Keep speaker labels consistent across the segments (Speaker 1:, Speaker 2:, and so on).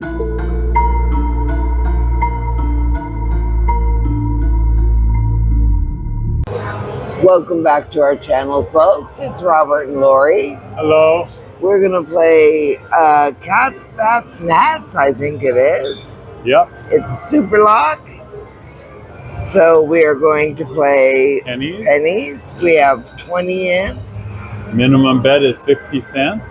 Speaker 1: Welcome back to our channel, folks. It's Robert and Lori.
Speaker 2: Hello.
Speaker 1: We're going to play Cats, Bats, and Hats, I think it is.
Speaker 2: Yep.
Speaker 1: It's Superlock. So we are going to play pennies. We have 20 in.
Speaker 2: Minimum bet is 50 cents.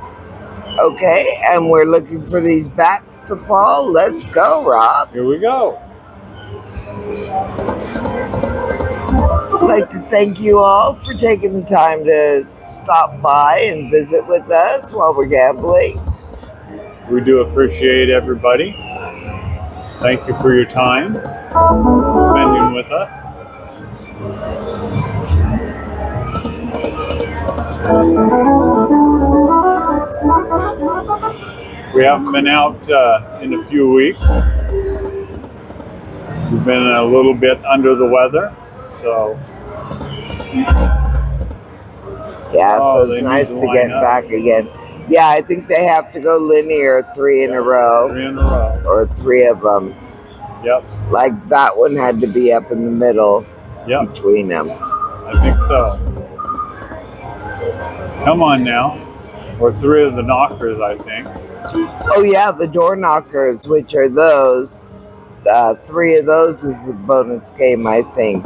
Speaker 1: Okay, and we're looking for these bats to fall. Let's go, Rob.
Speaker 2: Here we go.
Speaker 1: I'd like to thank you all for taking the time to stop by and visit with us while we're gambling.
Speaker 2: We do appreciate everybody. Thank you for your time spending with us. We haven't been out in a few weeks. We've been a little bit under the weather, so.
Speaker 1: Yeah, so it's nice to get back again. Yeah, I think they have to go linear 3 in a row.
Speaker 2: 3 in a row.
Speaker 1: Or 3 of them.
Speaker 2: Yep.
Speaker 1: Like that one had to be up in the middle.
Speaker 2: Yep.
Speaker 1: Between them.
Speaker 2: I think so. Come on now. Or 3 of the knockers, I think.
Speaker 1: Oh yeah, the door knockers, which are those. 3 of those is the bonus game, I think.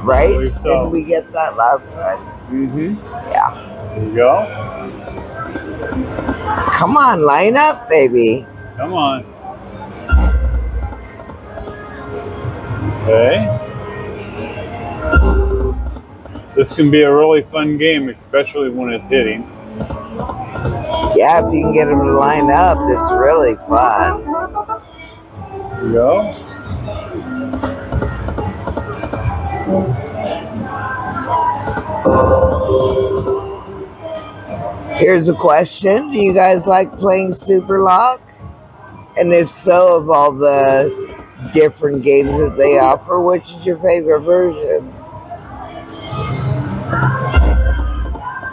Speaker 1: Right?
Speaker 2: I believe so.
Speaker 1: Didn't we get that last time?
Speaker 2: Mm-hmm.
Speaker 1: Yeah.
Speaker 2: There you go.
Speaker 1: Come on, line up, baby.
Speaker 2: Come on. Okay. This can be a really fun game, especially when it's hitting.
Speaker 1: Yeah, if you can get them to line up, it's really fun.
Speaker 2: There you go.
Speaker 1: Here's a question. Do you guys like playing Superlock? And if so, of all the different games that they offer, which is your favorite version?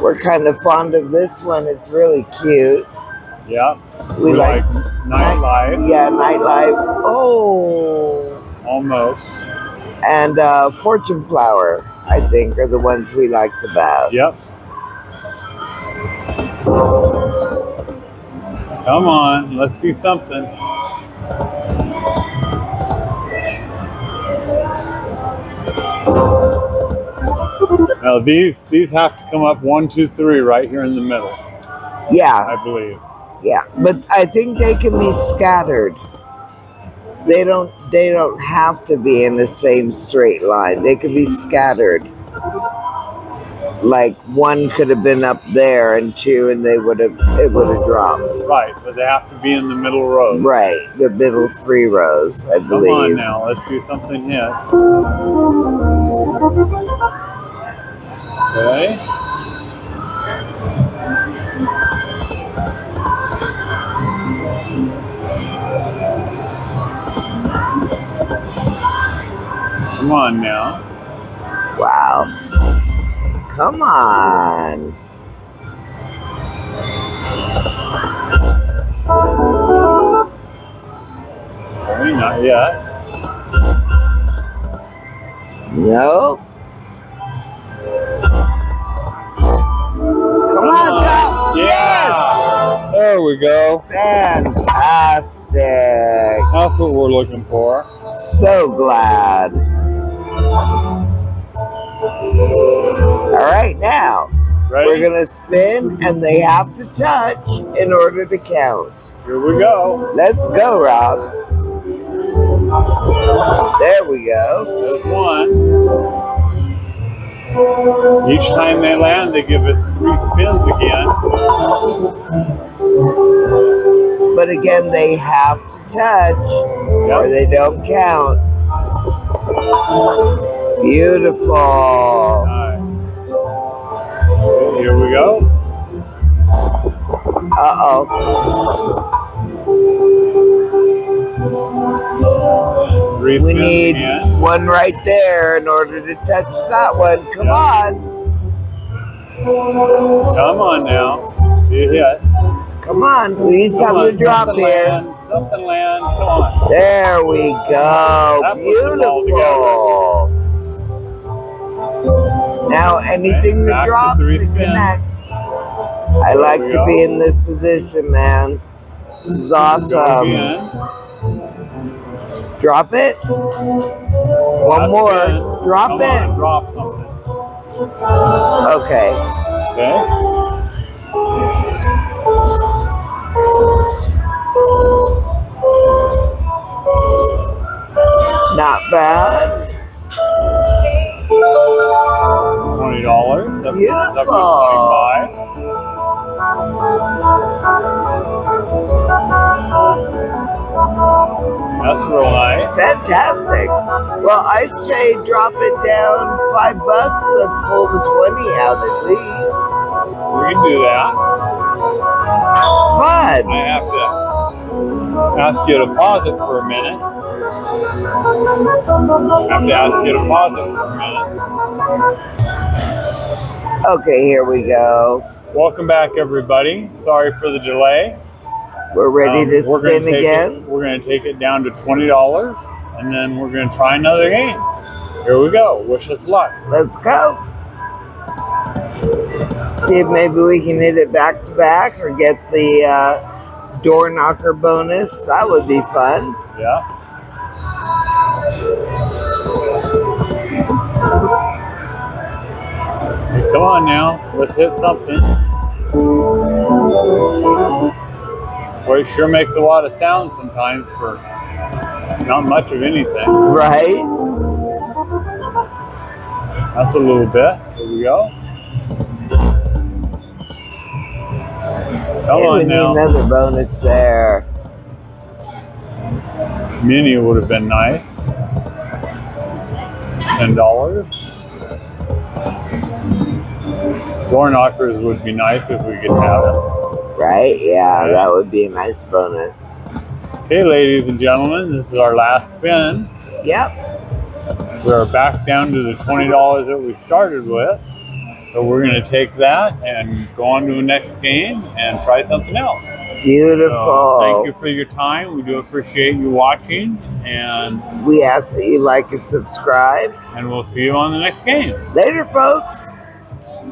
Speaker 1: We're kind of fond of this one. It's really cute.
Speaker 2: Yeah.
Speaker 1: We like
Speaker 2: Nightlife.
Speaker 1: Yeah, Nightlife. Oh.
Speaker 2: Almost.
Speaker 1: And Fortune Flower, I think, are the ones we like the best.
Speaker 2: Yep. Come on, let's do something. Now these have to come up 1, 2, 3 right here in the middle.
Speaker 1: Yeah.
Speaker 2: I believe.
Speaker 1: Yeah, but I think they can be scattered. They don't have to be in the same straight line. They could be scattered. Like 1 could have been up there and 2 and it would have dropped.
Speaker 2: Right, but they have to be in the middle row.
Speaker 1: Right, the middle 3 rows, I believe.
Speaker 2: Come on now, let's do something here. Okay. Come on now.
Speaker 1: Wow. Come on.
Speaker 2: Okay, not yet.
Speaker 1: Nope. Come on, Tom.
Speaker 2: Yeah.
Speaker 1: Yes.
Speaker 2: There we go.
Speaker 1: Fantastic.
Speaker 2: That's what we're looking for.
Speaker 1: So glad. All right, now
Speaker 2: Ready?
Speaker 1: we're going to spin, and they have to touch in order to count.
Speaker 2: Here we go.
Speaker 1: Let's go, Rob. There we go.
Speaker 2: There's 1. Each time they land, they give us 3 spins again.
Speaker 1: But again, they have to touch or they don't count. Beautiful.
Speaker 2: Nice. Okay, here we go.
Speaker 1: Uh-oh. We need 1 right there in order to touch that one. Come on.
Speaker 2: Come on now. See it hit.
Speaker 1: Come on. We need something to drop here.
Speaker 2: something land. Come on.
Speaker 1: There we go.
Speaker 2: That puts them all
Speaker 1: Beautiful. Now anything that
Speaker 2: Back to
Speaker 1: drops,
Speaker 2: 3
Speaker 1: it
Speaker 2: spins.
Speaker 1: connects. I like
Speaker 2: we
Speaker 1: to
Speaker 2: go.
Speaker 1: be in this position, man. This is
Speaker 2: Go
Speaker 1: awesome.
Speaker 2: again.
Speaker 1: Drop it. One
Speaker 2: Last
Speaker 1: more.
Speaker 2: spin.
Speaker 1: Drop
Speaker 2: Come
Speaker 1: it.
Speaker 2: on, drop something.
Speaker 1: Okay.
Speaker 2: Okay.
Speaker 1: Not bad.
Speaker 2: $20. That's
Speaker 1: Beautiful.
Speaker 2: 25. That's real nice.
Speaker 1: Fantastic. Well, I'd say drop it down $5. Let's pull the 20 out at least.
Speaker 2: We can do that.
Speaker 1: Fun.
Speaker 2: I have to ask you to pause it for a minute.
Speaker 1: Okay, here we go.
Speaker 2: Welcome back, everybody. Sorry for the delay.
Speaker 1: We're ready to spin again.
Speaker 2: We're going to take it down to $20, and then we're going to try another game. Here we go. Wish us luck.
Speaker 1: Let's go. See if maybe we can hit it back to back or get the door knocker bonus. That would be fun.
Speaker 2: Yeah. Hey, come on now. Let's hit something. Boy, it sure makes a lot of sound sometimes for not much of anything.
Speaker 1: Right?
Speaker 2: That's a little bit. Here we go. Come on now.
Speaker 1: Another bonus there.
Speaker 2: Mini would have been nice. $10. Door knockers would be nice if we could have them.
Speaker 1: Right? Yeah, that would be a nice bonus.
Speaker 2: Okay, ladies and gentlemen, this is our last spin.
Speaker 1: Yep.
Speaker 2: We are back down to the $20 that we started with. So we're going to take that and go on to the next game and try something else.
Speaker 1: Beautiful.
Speaker 2: So, thank you for your time. We do appreciate you watching. And
Speaker 1: we ask that you like and subscribe.
Speaker 2: And we'll see you on the next game.
Speaker 1: Later, folks.